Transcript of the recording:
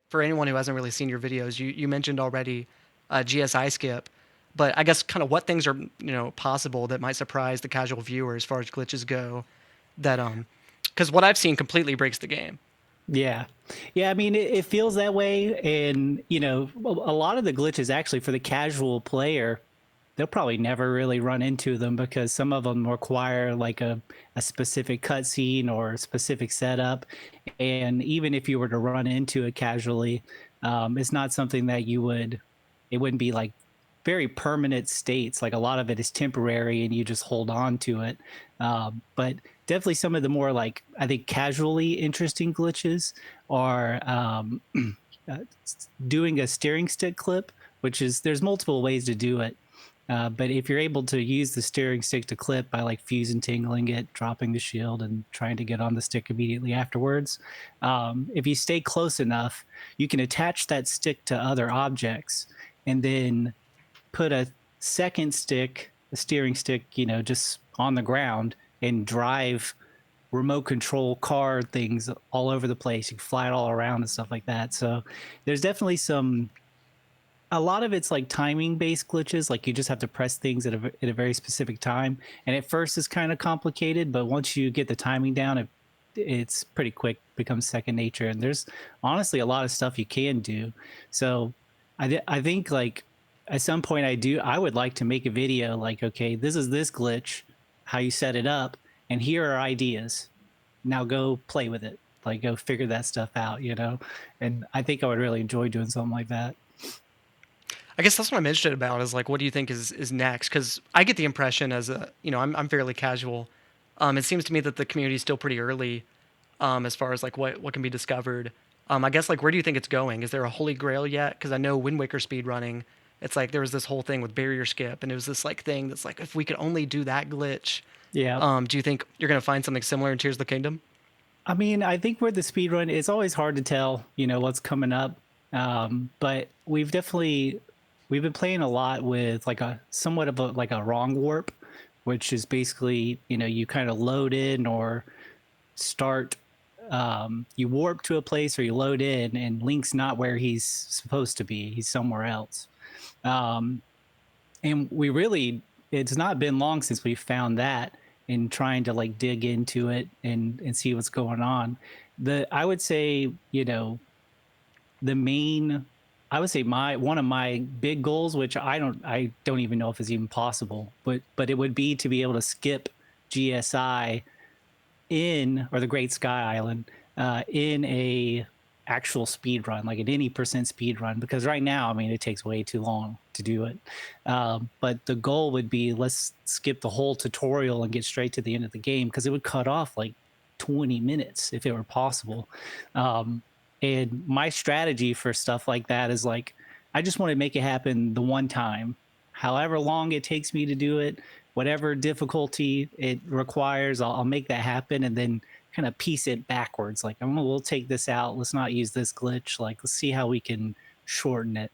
for anyone who hasn't really seen your videos, you mentioned already GSI skip, but I guess kind of what things are possible that might surprise the casual viewer as far as glitches go. That because what I've seen completely breaks the game. Yeah. Yeah, I mean, it feels that way. And, a lot of the glitches actually for the casual player, they'll probably never really run into them because some of them require like a specific cutscene or a specific setup. And even if you were to run into it casually, it's not something that it wouldn't be like very permanent states. Like a lot of it is temporary and you just hold on to it. But definitely some of the more like, I think, casually interesting glitches are uh, doing a steering stick clip, which is there's multiple ways to do it. But if you're able to use the steering stick to clip by like fuse and tingling it, dropping the shield and trying to get on the stick immediately afterwards, if you stay close enough, you can attach that stick to other objects and then put a second stick, a steering stick, just on the ground and drive remote control car things all over the place. You can fly it all around and stuff like that. So there's definitely a lot of it's like timing based glitches. Like you just have to press things at a very specific time. And at first it's kind of complicated, but once you get the timing down, it's pretty quick, becomes second nature. And there's honestly a lot of stuff you can do. So I think like at some point I would like to make a video like, okay, this is this glitch, how you set it up, and here are ideas. Now go play with it. Like go figure that stuff out, And I think I would really enjoy doing something like that. I guess that's what I'm interested about is like, what do you think is next? Because I get the impression as I'm fairly casual. It seems to me that the community is still pretty early, as far as like what can be discovered. I guess like where do you think it's going? Is there a holy grail yet? Because I know Wind Waker speed running, it's like there was this whole thing with barrier skip, and it was this like thing that's like if we could only do that glitch. Yeah. Do you think you're gonna find something similar in Tears of the Kingdom? I mean, I think with the speed run, it's always hard to tell, what's coming up. But we've been playing a lot with like a somewhat of a like a wrong warp, which is basically, you kind of load in or start you warp to a place or you load in and Link's not where he's supposed to be. He's somewhere else. Um, and it's not been long since we found that and trying to like dig into it and see what's going on. I would say, the main I would say my one of my big goals, which I don't even know if it's even possible, but it would be to be able to skip GSI or the Great Sky Island in a actual speed run, like at any percent speed run, because right now, I mean, it takes way too long to do it. But the goal would be let's skip the whole tutorial and get straight to the end of the game because it would cut off like 20 minutes if it were possible. And my strategy for stuff like that is like, I just want to make it happen the one time, however long it takes me to do it, whatever difficulty it requires, I'll make that happen and then kind of piece it backwards. Like, we'll take this out. Let's not use this glitch. Like, let's see how we can shorten it.